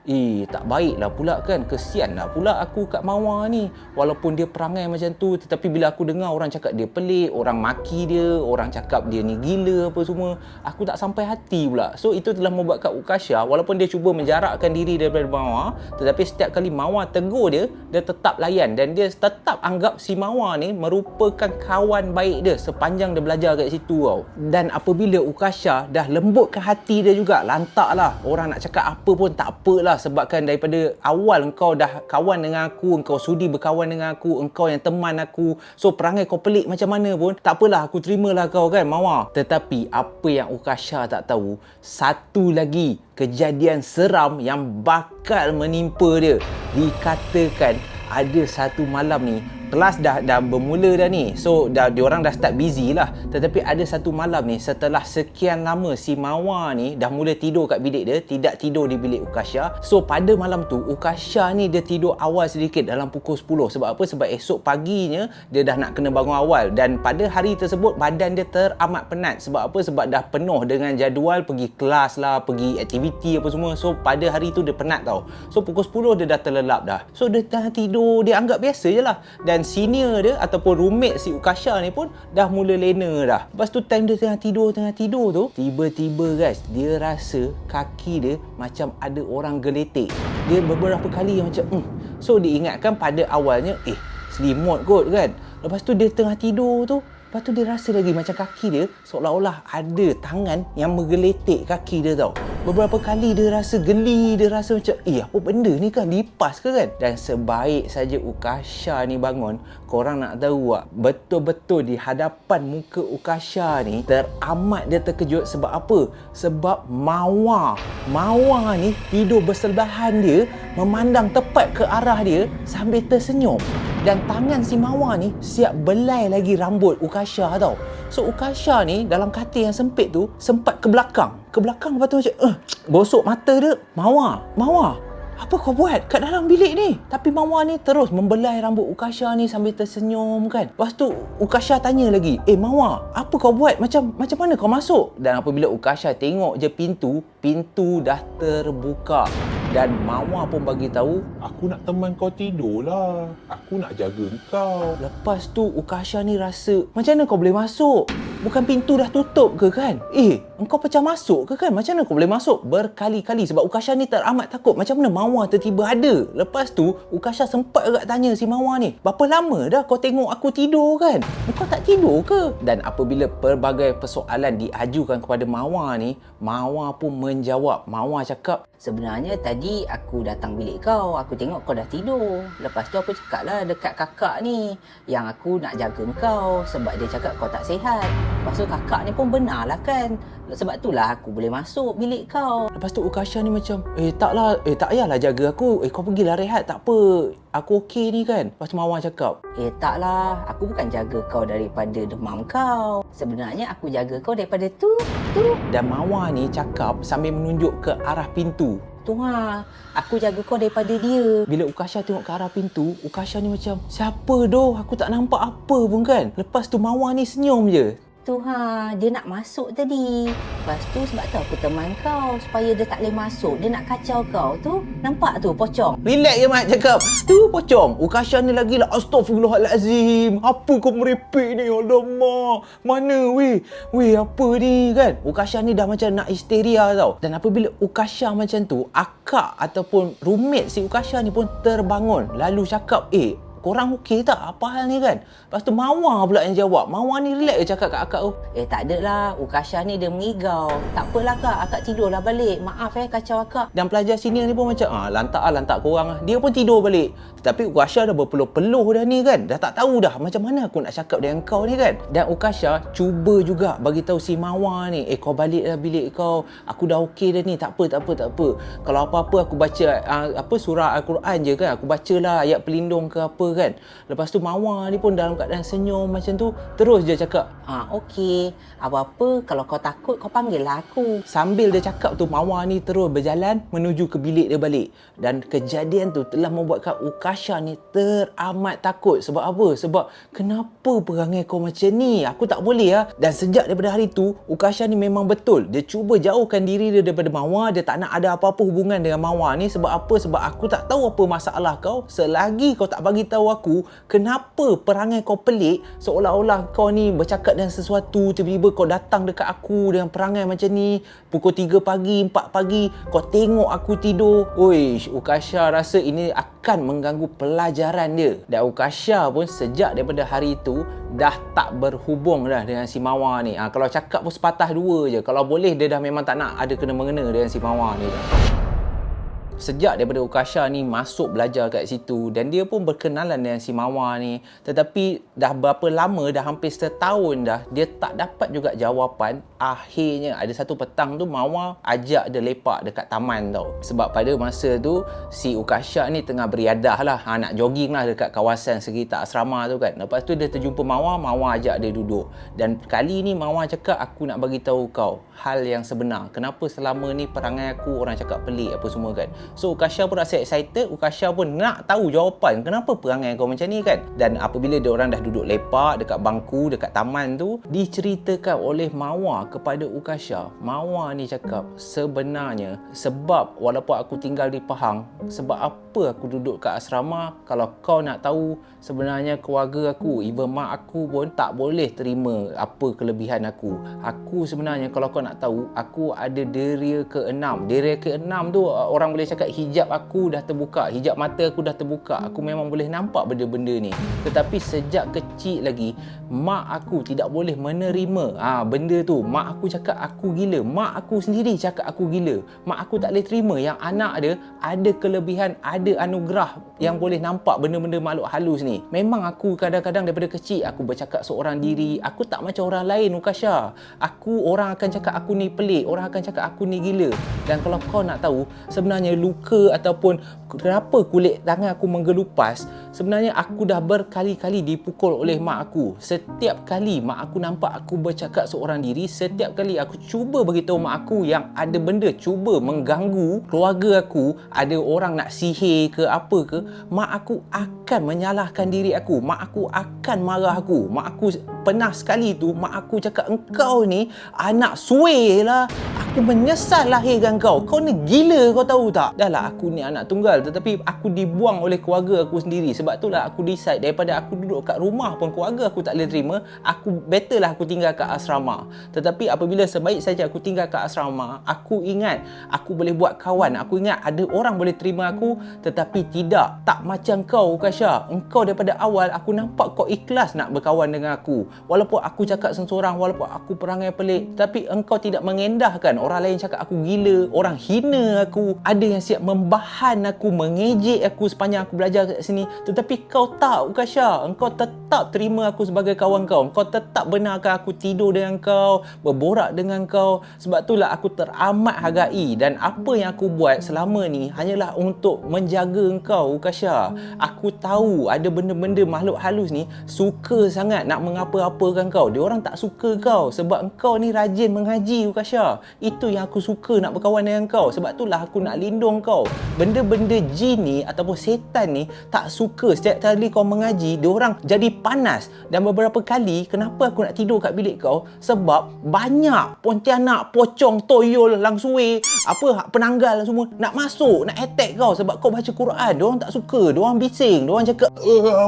tak baik lah pula kan, kesian lah pula aku kat Mawar ni. Walaupun dia perangai macam tu, tetapi bila aku dengar orang cakap dia pelik, orang maki dia, orang cakap dia ni gila apa semua, aku tak sampai hati pula. So itu telah membuatkan Ukasha, walaupun dia cuba menjarakkan diri daripada Mawar, tetapi setiap kali Mawar tegur dia, dia tetap layan dan dia tetap anggap si Mawar ni merupakan kawan baik dia sepanjang dia belajar kat situ tau. Dan apabila Ukasha dah lembutkan hati dia juga, lantaklah orang nak cakap apa pun tak apalah, sebabkan daripada awal engkau dah kawan dengan aku, engkau sudi berkawan dengan aku, engkau yang teman aku, so perangai kau pelik macam mana pun tak apalah, aku terimalah kau kan Mawar. Tetapi apa yang Ukasha tak tahu, satu lagi kejadian seram yang bakal menimpa dia. Dikatakan ada satu malam ni, kelas dah bermula dah ni, so diorang dah start busy lah. Tetapi ada satu malam ni, setelah sekian lama si Mawar ni dah mula tidur kat bilik dia, tidak tidur di bilik Ukasha. So pada malam tu Ukasha ni dia tidur awal sedikit, dalam pukul 10. Sebab apa? Sebab esok paginya dia dah nak kena bangun awal. Dan pada hari tersebut badan dia teramat penat. Sebab apa? Sebab dah penuh dengan jadual, pergi kelas lah, pergi aktiviti apa semua. So pada hari tu dia penat tau. So pukul 10 dia dah terlelap dah. So dia dah tidur, dia anggap biasa je lah. Dan senior dia ataupun roommate si Ukasha ni pun dah mula lena dah. Lepas tu time dia tengah tidur tu, tiba-tiba guys, dia rasa kaki dia macam ada orang geletek. Dia beberapa kali yang macam So diingatkan pada awalnya selimut kot kan. Lepas tu dia tengah tidur tu, lepas tu dia rasa lagi macam kaki dia seolah-olah ada tangan yang menggeletek kaki dia tau. Beberapa kali dia rasa geli, dia rasa macam apa benda ni kan, lipas ke kan. Dan sebaik saja Ukasha ni bangun, korang nak tahu tak, betul-betul di hadapan muka Ukasha ni teramat dia terkejut. Sebab apa? Sebab Mawar ni tidur bersebelahan dia, memandang tepat ke arah dia sambil tersenyum. Dan tangan si Mawar ni siap belai lagi rambut Ukasha tau. So Ukasha ni dalam katil yang sempit tu sempat ke belakang lepas tu macam gosok mata dia. Mawar, apa kau buat kat dalam bilik ni? Tapi Mawar ni terus membelai rambut Ukasha ni sambil tersenyum kan. Lepas tu Ukasha tanya lagi, Mawar, apa kau buat? Macam mana kau masuk? Dan apabila Ukasha tengok je pintu dah terbuka. Dan Mawar pun bagi tahu. Aku nak teman kau tidur lah. Aku nak jaga kau. Lepas tu Ukasha ni rasa, macam mana kau boleh masuk? Bukan pintu dah tutup ke kan? Engkau pecah masuk ke kan? Macam mana kau boleh masuk? Berkali-kali sebab Ukasha ni teramat takut. Macam mana Mawar tiba-tiba ada? Lepas tu Ukasha sempat agak tanya si Mawar ni, berapa lama dah kau tengok aku tidur kan? Kau tak tidur ke? Dan apabila pelbagai persoalan diajukan kepada Mawar ni, Mawar pun menjawab. Mawar cakap, Sebenarnya tadi aku datang bilik kau, aku tengok kau dah tidur. Lepas tu aku cakap lah dekat kakak ni yang aku nak jaga kau sebab dia cakap kau tak sihat. Lepas tu kakak ni pun benar lah kan. Sebab itulah aku boleh masuk bilik kau. lepas tu Ukasha ni macam, tak payahlah jaga aku. Kau pergilah rehat, tak apa. Aku okey ni kan. Lepas tu Mawar cakap, Taklah, aku bukan jaga kau daripada demam kau. Sebenarnya aku jaga kau daripada tu. dan Mawar ni cakap sambil menunjuk ke arah pintu. Tu aku jaga kau daripada dia. Bila Ukasha tengok ke arah pintu, Ukasha ni macam, siapa doh? Aku tak nampak apa pun kan. Lepas tu Mawar ni senyum je. Tu dia nak masuk tadi. Lepas tu sebab tu aku teman kau supaya dia tak boleh masuk. Dia nak kacau kau tu. Nampak tu pocong. Relax je Mat cakap. Tu pocong. Ukasha ni lagi lah, astagfirullahalazim. Apa kau merepek ni? Alamak. Mana weh? Weh apa ni kan? Ukasha ni dah macam nak histeria tau. Dan apabila Ukasha macam tu, akak ataupun roommate si Ukasha ni pun terbangun. Lalu cakap, korang okey tak? Apa hal ni kan? Lepas tu Mawar pula yang jawab. Mawar ni relax je cakap kat akak tu. Tak ada lah. Ukasha ni dia mengigau. Tak apalah kak. Akak tidurlah balik. Maaf kacau akak. Dan pelajar senior ni pun macam, lantak korang lah. Dia pun tidur balik. Tetapi Ukasha dah berpeluh-peluh dah ni kan. Dah tak tahu dah macam mana aku nak cakap dengan kau ni kan. Dan Ukasha cuba juga bagi tahu si Mawar ni, kau baliklah bilik kau. Aku dah okey dah ni. Tak apa. Kalau apa-apa aku baca surah Al-Quran je kan. Aku bacalah ayat pelindung ke apa kan. Lepas tu Mawar ni pun dalam keadaan senyum macam tu. Terus dia cakap, Okey. Apa-apa kalau kau takut kau panggil lah aku. sambil dia cakap tu, Mawar ni terus berjalan menuju ke bilik dia balik. Dan kejadian tu telah membuatkan Ukasha ni teramat takut. Sebab apa? Sebab kenapa perangai kau macam ni? Aku tak boleh lah. Dan sejak daripada hari tu, Ukasha ni memang betul. Dia cuba jauhkan diri dia daripada Mawar. Dia tak nak ada apa-apa hubungan dengan Mawar ni. Sebab apa? Sebab aku tak tahu apa masalah kau. Selagi kau tak bagi tahu aku, kenapa perangai kau pelik, seolah-olah kau ni bercakap dengan sesuatu, tiba-tiba kau datang dekat aku dengan perangai macam ni, pukul 3 pagi, 4 pagi, kau tengok aku tidur. Ukasha rasa ini akan mengganggu pelajaran dia. Dan Ukasha pun sejak daripada hari itu dah tak berhubung dah dengan si Mawar ni. Kalau cakap pun sepatah dua je. Kalau boleh dia dah memang tak nak ada kena-mengena dengan si Mawar ni dah. Sejak daripada Ukasha ni masuk belajar kat situ dan dia pun berkenalan dengan si Mawar ni, tetapi dah berapa lama, dah hampir setahun dah, dia tak dapat juga jawapan. Akhirnya ada satu petang tu Mawar ajak dia lepak dekat taman tau. Sebab pada masa tu si Ukasha ni tengah beriadah lah, nak jogging lah dekat kawasan sekitar asrama tu kan. Lepas tu dia terjumpa Mawar ajak dia duduk. Dan kali ni Mawar cakap, aku nak bagi tahu kau hal yang sebenar. Kenapa selama ni perangai aku orang cakap pelik apa semua kan. So Ukasha pun rasa excited. Ukasha pun nak tahu jawapan kenapa perangai kau macam ni kan. Dan apabila dia orang dah duduk lepak dekat bangku dekat taman tu, diceritakan oleh Mawar kepada Ukasha. Mawar ni cakap, sebenarnya sebab walaupun aku tinggal di Pahang, sebab apa aku duduk kat asrama, kalau kau nak tahu, sebenarnya keluarga aku, even mak aku pun tak boleh terima apa kelebihan aku. Aku sebenarnya kalau kau nak tahu, aku ada deria ke-6. Deria ke-6 tu orang boleh cakap hijab aku dah terbuka, hijab mata aku dah terbuka. Aku memang boleh nampak benda-benda ni. Tetapi sejak kecil lagi, mak aku tidak boleh menerima benda tu. Mak aku cakap aku gila. Mak aku sendiri cakap aku gila. Mak aku tak boleh terima yang anak dia ada kelebihan, ada anugerah yang boleh nampak benda-benda makhluk halus ni. Memang aku kadang-kadang daripada kecil aku bercakap seorang diri. Aku tak macam orang lain, Ukasha. Orang akan cakap aku ni pelik, orang akan cakap aku ni gila. Dan kalau kau nak tahu, sebenarnya luka ataupun kenapa kulit tangan aku menggelupas, sebenarnya aku dah berkali-kali dipukul oleh mak aku. Setiap kali mak aku nampak aku bercakap seorang diri, setiap kali aku cuba beritahu mak aku yang ada benda cuba mengganggu keluarga aku, ada orang nak sihir ke apa ke, mak aku akan menyalahkan diri aku. Mak aku akan marah aku. Mak aku pernah sekali tu, mak aku cakap, engkau ni anak suai lah. Aku menyesal lahirkan kau. Kau ni gila, kau tahu tak? Dah lah aku ni anak tunggal, tetapi aku dibuang oleh keluarga aku sendiri. Sebab itulah aku decide daripada aku duduk kat rumah pun keluarga aku tak boleh terima, aku better lah aku tinggal kat asrama. Tetapi apabila sebaik saja aku tinggal kat asrama, aku ingat aku boleh buat kawan. Aku ingat ada orang boleh terima aku, tetapi tidak. Tak macam kau, Ukasha. Engkau daripada awal aku nampak kau ikhlas nak berkawan dengan aku. Walaupun aku cakap seorang, walaupun aku perangai pelik, tapi engkau tidak mengendahkan. Orang lain cakap aku gila, orang hina aku, ada yang siap membahan aku, mengejek aku sepanjang aku belajar kat sini. Tetapi kau tak, Ukasha. Engkau tetap terima aku sebagai kawan kau. Engkau tetap benarkan aku tidur dengan kau, berborak dengan kau. Sebab itulah aku teramat hargai, dan apa yang aku buat selama ni hanyalah untuk menjaga engkau, Ukasha. Aku tahu ada benda-benda makhluk halus ni suka sangat nak mengapa-apakan kau. Dia orang tak suka kau sebab engkau ni rajin mengaji, Ukasha. Itu yang aku suka nak berkawan dengan kau. Sebab itulah aku nak lindung kau. Benda-benda jin ni ataupun setan ni tak suka setiap kali kau mengaji, dia orang jadi panas. Dan beberapa kali kenapa aku nak tidur kat bilik kau? Sebab banyak pontianak, pocong, toyol, langsui, apa penanggal semua nak masuk, nak attack kau sebab kau baca Quran. Dia orang tak suka, dia orang bising, dia orang cakap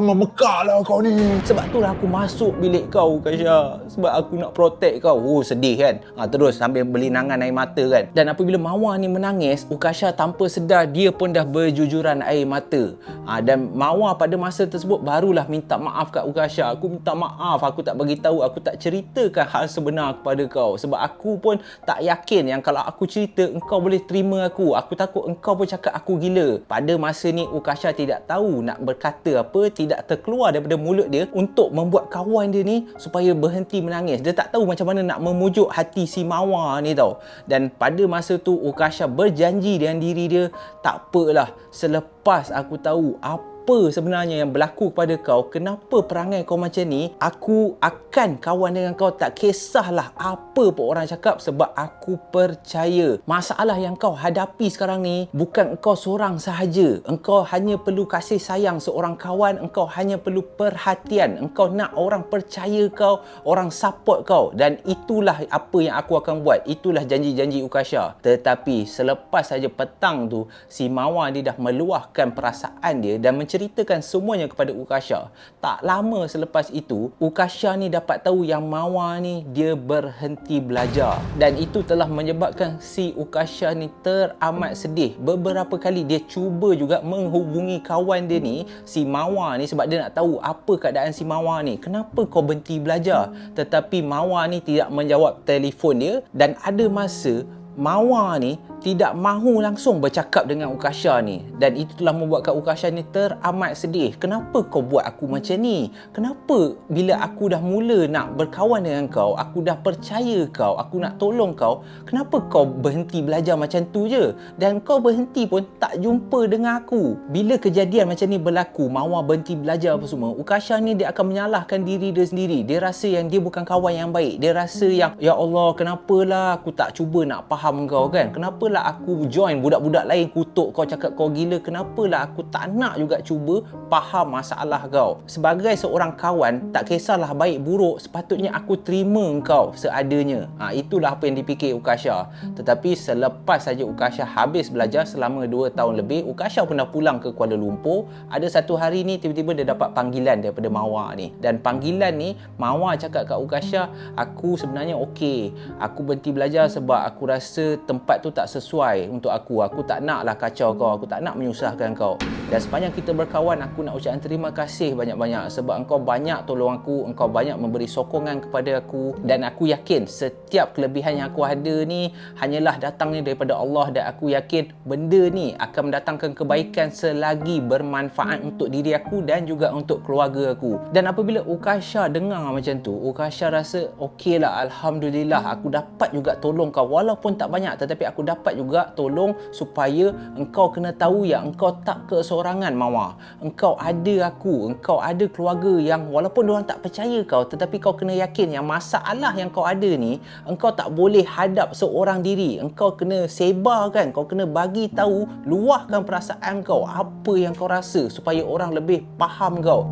Memekak lah kau ni. sebab itulah aku masuk bilik kau, Kasha. Sebab aku nak protect kau. Oh, sedih kan? Terus sambil berlinangan air mata kan. Dan apabila Mawar ni menangis, Ukasha tanpa sedar dia pun dah berjujuran air mata. Dan Mawar pada masa tersebut barulah minta maaf kat Ukasha. Aku minta maaf, aku tak bagi tahu, aku tak ceritakan hal sebenar kepada kau. Sebab aku pun tak yakin yang kalau aku cerita engkau boleh terima aku. Aku takut engkau pun cakap aku gila. Pada masa ni Ukasha tidak tahu nak berkata apa, tidak terkeluar daripada mulut dia untuk membuat kawan dia ni supaya berhenti menangis. Dia tak tahu macam mana nak memujuk hati si Mawar ni tau. Dan pada masa tu Ukasha berjanji dengan diri dia, tak apalah, selepas aku tahu apa sebenarnya yang berlaku kepada kau, kenapa perangai kau macam ni, aku akan kawan dengan kau, tak kisahlah apa pun orang cakap, sebab aku percaya masalah yang kau hadapi sekarang ni bukan engkau seorang sahaja. Engkau hanya perlu kasih sayang seorang kawan, engkau hanya perlu perhatian, engkau nak orang percaya kau, orang support kau, dan itulah apa yang aku akan buat. Itulah janji-janji Ukasha. Tetapi selepas saja petang tu, si Mawar dia dah meluahkan perasaan dia dan menceritakan semuanya kepada Ukasha. Tak lama selepas itu, Ukasha ni dapat tahu yang Mawar ni dia berhenti belajar, dan itu telah menyebabkan si Ukasha ni teramat sedih. Beberapa kali dia cuba juga menghubungi kawan dia ni, si Mawar ni, sebab dia nak tahu apa keadaan si Mawar ni. Kenapa kau berhenti belajar? Tetapi Mawar ni tidak menjawab telefon dia, dan ada masa Mawar ni tidak mahu langsung bercakap dengan Ukasha ni, dan itu telah membuatkan Ukasha ni teramat sedih. Kenapa kau buat aku macam ni? Kenapa bila aku dah mula nak berkawan dengan kau, aku dah percaya kau, aku nak tolong kau, kenapa kau berhenti belajar macam tu je? Dan kau berhenti pun tak jumpa dengan aku. Bila kejadian macam ni berlaku, Mawar berhenti belajar apa semua, Ukasha ni dia akan menyalahkan diri dia sendiri. Dia rasa yang dia bukan kawan yang baik. Dia rasa yang, ya Allah, kenapalah aku tak cuba nak faham kau kan? Kenapalah aku join budak-budak lain kutuk kau, cakap kau gila? Kenapalah aku tak nak juga cuba faham masalah kau? Sebagai seorang kawan, tak kisahlah baik buruk, sepatutnya aku terima kau seadanya. Itulah apa yang dipikir Ukasha. Tetapi selepas saja Ukasha habis belajar selama 2 tahun lebih, Ukasha pun dah pulang ke Kuala Lumpur. Ada satu hari ni tiba-tiba dia dapat panggilan daripada Mawar ni, dan panggilan ni Mawar cakap kat Ukasha, aku sebenarnya okey, aku berhenti belajar sebab aku rasa tempat tu tak sesuai untuk aku. Aku tak naklah kacau kau, aku tak nak menyusahkan kau. Dan sepanjang kita berkawan, aku nak ucapkan terima kasih banyak-banyak sebab engkau banyak tolong aku, engkau banyak memberi sokongan kepada aku, dan aku yakin setiap kelebihan yang aku ada ni hanyalah datangnya daripada Allah, dan aku yakin benda ni akan mendatangkan kebaikan selagi bermanfaat untuk diri aku dan juga untuk keluarga aku. Dan apabila Ukasha dengar macam tu, Ukasha rasa okeylah, alhamdulillah, aku dapat juga tolong kau, walaupun tak banyak, tetapi aku dapat juga tolong supaya engkau kena tahu yang engkau tak keseorangan, Mawar. Engkau ada aku, engkau ada keluarga yang walaupun diorang tak percaya kau, tetapi kau kena yakin yang masalah yang kau ada ni, engkau tak boleh hadap seorang diri. Engkau kena sebarkan, kau kena bagi tahu, luahkan perasaan kau, apa yang kau rasa, supaya orang lebih faham kau.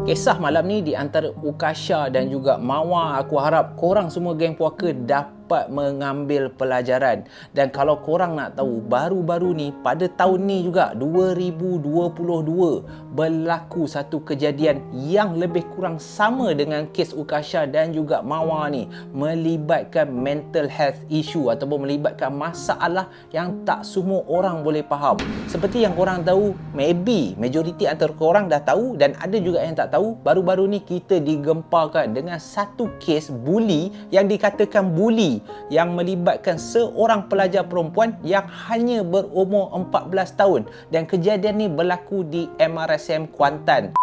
Kisah malam ni di antara Ukasha dan juga Mawar, aku harap korang semua geng puaka dapat dapat mengambil pelajaran. Dan kalau korang nak tahu, baru-baru ni pada tahun ni juga 2022 berlaku satu kejadian yang lebih kurang sama dengan kes Ukasha dan juga Mawar ni, melibatkan mental health issue ataupun melibatkan masalah yang tak semua orang boleh faham. Seperti yang korang tahu, maybe majoriti antara korang dah tahu dan ada juga yang tak tahu, baru-baru ni kita digemparkan dengan satu kes bully yang dikatakan bully yang melibatkan seorang pelajar perempuan yang hanya berumur 14 tahun, dan kejadian ni berlaku di MRSM Kuantan.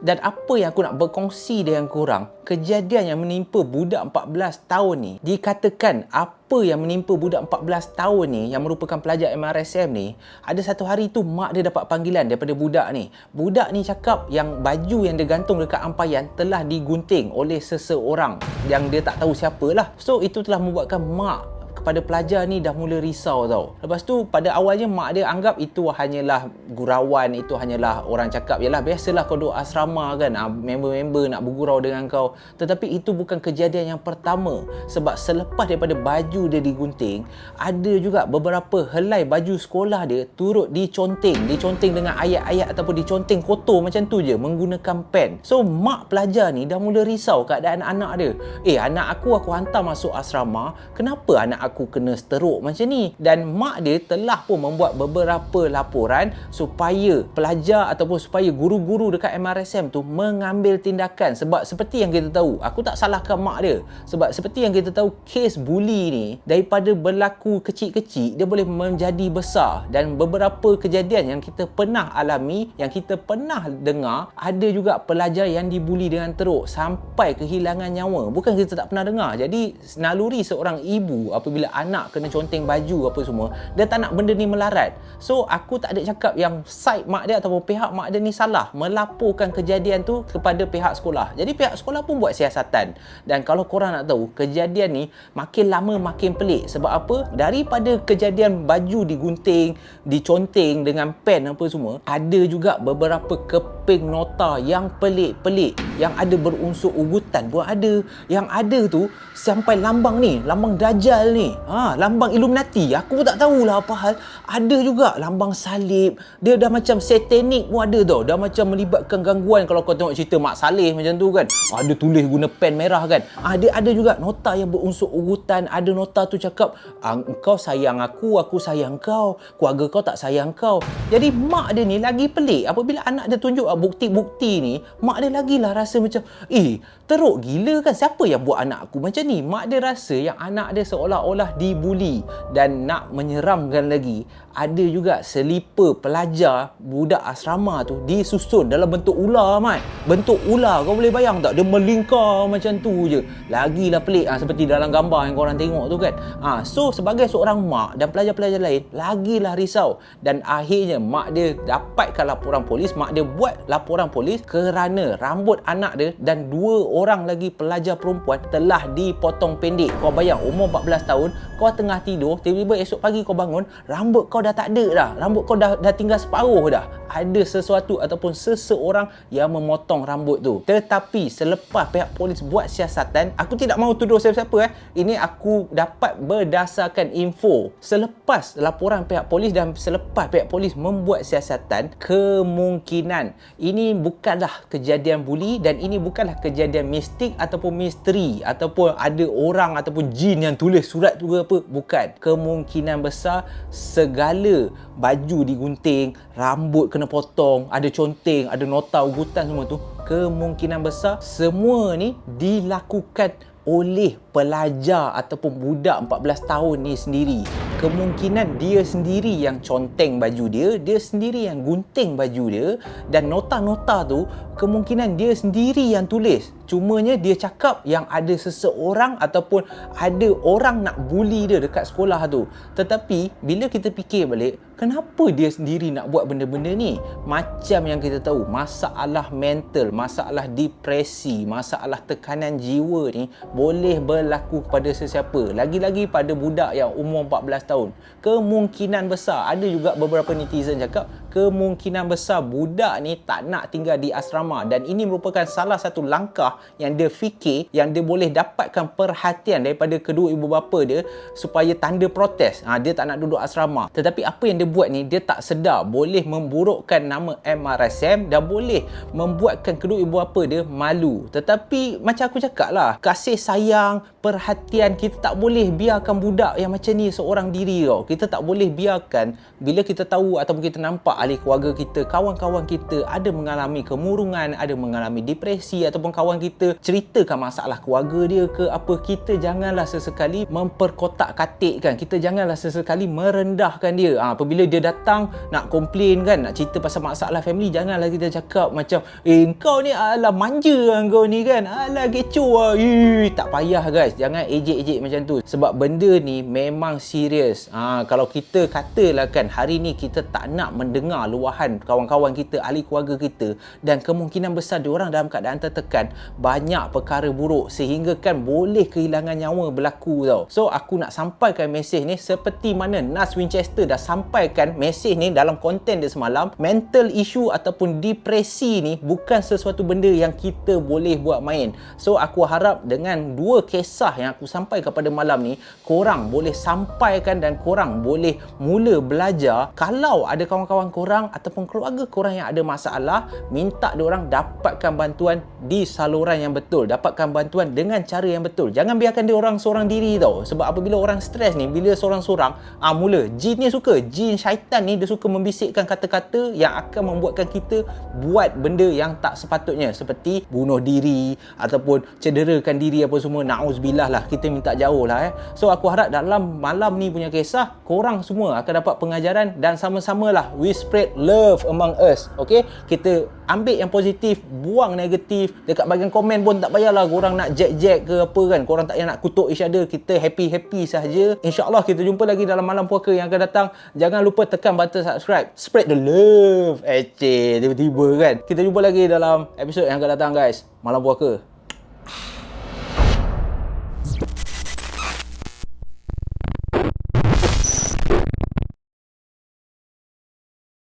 Dan apa yang aku nak berkongsi dengan korang, kejadian yang menimpa budak 14 tahun ni, dikatakan apa yang menimpa budak 14 tahun ni yang merupakan pelajar MRSM ni, ada satu hari tu mak dia dapat panggilan daripada budak ni. Budak ni cakap yang baju yang dia gantung dekat ampayan telah digunting oleh seseorang yang dia tak tahu siapalah. So itu telah membuatkan mak kepada pelajar ni dah mula risau tau. Lepas tu pada awalnya mak dia anggap itu hanyalah gurauan, itu hanyalah orang cakap, yalah biasalah kau duduk asrama kan, member-member nak bergurau dengan kau. Tetapi itu bukan kejadian yang pertama, sebab selepas daripada baju dia digunting, ada juga beberapa helai baju sekolah dia turut diconteng dengan ayat-ayat ataupun diconteng kotor macam tu je menggunakan pen. So mak pelajar ni dah mula risau keadaan anak dia. Anak aku hantar masuk asrama, kenapa anak aku kena seteruk macam ni? Dan mak dia telah pun membuat beberapa laporan supaya pelajar ataupun supaya guru-guru dekat MRSM tu mengambil tindakan. Sebab seperti yang kita tahu, aku tak salahkan mak dia, sebab seperti yang kita tahu, kes bully ni daripada berlaku kecil-kecil dia boleh menjadi besar. Dan beberapa kejadian yang kita pernah alami, yang kita pernah dengar, ada juga pelajar yang dibuli dengan teruk sampai kehilangan nyawa. Bukan kita tak pernah dengar. Jadi naluri seorang ibu apabila anak kena conteng baju apa semua, dia tak nak benda ni melarat. So aku tak ada cakap yang side mak dia ataupun pihak mak dia ni salah melaporkan kejadian tu kepada pihak sekolah. Jadi pihak sekolah pun buat siasatan. Dan kalau korang nak tahu, kejadian ni makin lama makin pelik. Sebab apa? Daripada kejadian baju digunting, diconteng dengan pen apa semua, ada juga beberapa keping nota yang pelik-pelik, yang ada berunsur ugutan pun ada. Yang ada tu sampai lambang ni, lambang Dajjal ni, lambang Illuminati, aku pun tak tahulah apa hal. Ada juga lambang salib, dia dah macam satanik pun ada tau, dah macam melibatkan gangguan. Kalau kau tengok cerita Mak Saleh macam tu kan, ada tulis guna pen merah kan, dia ada juga nota yang berunsur ugutan. Ada nota tu cakap, engkau sayang aku sayang kau, keluarga kau tak sayang kau. Jadi mak dia ni lagi pelik, apabila anak dia tunjuk bukti-bukti ni, mak dia lagilah rasa macam, teruk gila kan, siapa yang buat anak aku macam ni? Mak dia rasa yang anak dia seolah-olah dibuli. Dan nak menyeramkan lagi, ada juga selipar pelajar budak asrama tu disusun dalam bentuk ular, Mat. Bentuk ular, kau boleh bayang tak? Dia melingkar macam tu je. Lagilah pelik, seperti dalam gambar yang korang tengok tu kan. So sebagai seorang mak dan pelajar-pelajar lain, lagilah risau. Dan akhirnya mak dia dapatkan laporan polis. Mak dia buat laporan polis kerana rambut anak dia dan 2 orang lagi pelajar perempuan telah dipotong pendek. Kau bayang, umur 14 tahun, kau tengah tidur, tiba-tiba esok pagi kau bangun, rambut kau dah tak ada dah. Rambut kau dah tinggal separuh dah. Ada sesuatu ataupun seseorang yang memotong rambut tu. Tetapi selepas pihak polis buat siasatan, aku tidak mahu tuduh siapa-siapa. Ini aku dapat berdasarkan info. Selepas laporan pihak polis dan selepas pihak polis membuat siasatan, kemungkinan ini bukanlah kejadian buli dan ini bukanlah kejadian mistik ataupun misteri ataupun ada orang ataupun jin yang tulis surat tu ke apa. Bukan. Kemungkinan besar segala baju digunting, rambut kena potong, ada conteng, ada nota ugutan semua tu, kemungkinan besar semua ni dilakukan oleh pelajar ataupun budak 14 tahun ni sendiri. Kemungkinan dia sendiri yang conteng baju dia sendiri yang gunting baju dia, dan nota-nota tu kemungkinan dia sendiri yang tulis. Cumanya dia cakap yang ada seseorang ataupun ada orang nak bully dia dekat sekolah tu. Tetapi bila kita fikir balik, kenapa dia sendiri nak buat benda-benda ni? Macam yang kita tahu, masalah mental, masalah depresi, masalah tekanan jiwa ni boleh berlaku kepada sesiapa. Lagi-lagi pada budak yang umur 14 tahun. Kemungkinan besar, ada juga beberapa netizen cakap, kemungkinan besar budak ni tak nak tinggal di asrama, dan ini merupakan salah satu langkah yang dia fikir yang dia boleh dapatkan perhatian daripada kedua ibu bapa dia supaya tanda protes. Dia tak nak duduk asrama. Tetapi apa yang dia buat ni, dia tak sedar boleh memburukkan nama MRSM dan boleh membuatkan kedua ibu bapa dia malu. Tetapi macam aku cakap lah, kasih sayang, perhatian, kita tak boleh biarkan budak yang macam ni seorang diri tau. Kita tak boleh biarkan bila kita tahu ataupun kita nampak ahli keluarga kita, kawan-kawan kita ada mengalami kemurungan, ada mengalami depresi, ataupun kawan kita ceritakan masalah keluarga dia ke apa, kita janganlah sesekali memperkotak-katikkan, kita janganlah sesekali merendahkan dia. Apabila dia datang nak komplain kan, nak cerita pasal masalah family, janganlah kita cakap macam kau ni alah manja kau ni kan, alah kecoh tak payah guys, jangan ejek-ejek macam tu, sebab benda ni memang serius. Kalau kita katalah kan hari ni kita tak nak mendengar luahan kawan-kawan kita, ahli keluarga kita, dan kemungkinan besar diorang dalam keadaan tertekan, banyak perkara buruk sehingga kan boleh kehilangan nyawa berlaku tau. So aku nak sampaikan mesej ni seperti mana Nas Winchester dah sampaikan mesej ni dalam konten dia semalam. Mental issue ataupun depresi ni bukan sesuatu benda yang kita boleh buat main. So aku harap dengan dua kisah yang aku sampaikan pada malam ni, korang boleh sampaikan dan korang boleh mula belajar. Kalau ada kawan-kawan korang ataupun keluarga korang yang ada masalah, minta diorang dapatkan bantuan di saluran yang betul, dapatkan bantuan dengan cara yang betul. Jangan biarkan dia orang seorang diri tau. Sebab apabila orang stres ni, bila seorang-seorang mula jin ni suka, jin syaitan ni dia suka membisikkan kata-kata yang akan membuatkan kita buat benda yang tak sepatutnya, seperti bunuh diri ataupun cederakan diri apa semua. Na'uzubillah lah, kita minta jauh lah So aku harap dalam malam ni punya kisah, korang semua akan dapat pengajaran dan sama-samalah we spread love among us. Okay, kita ambil yang positif, buang negatif. Dekat bahagian komen pun tak payahlah korang nak jack-jack ke apa kan, korang tak payah nak kutuk each other. Kita happy-happy sahaja. InsyaAllah kita jumpa lagi dalam malam puaka yang akan datang. Jangan lupa tekan button subscribe, spread the love. Tiba-tiba kan. Kita jumpa lagi dalam episod yang akan datang guys. Malam puaka.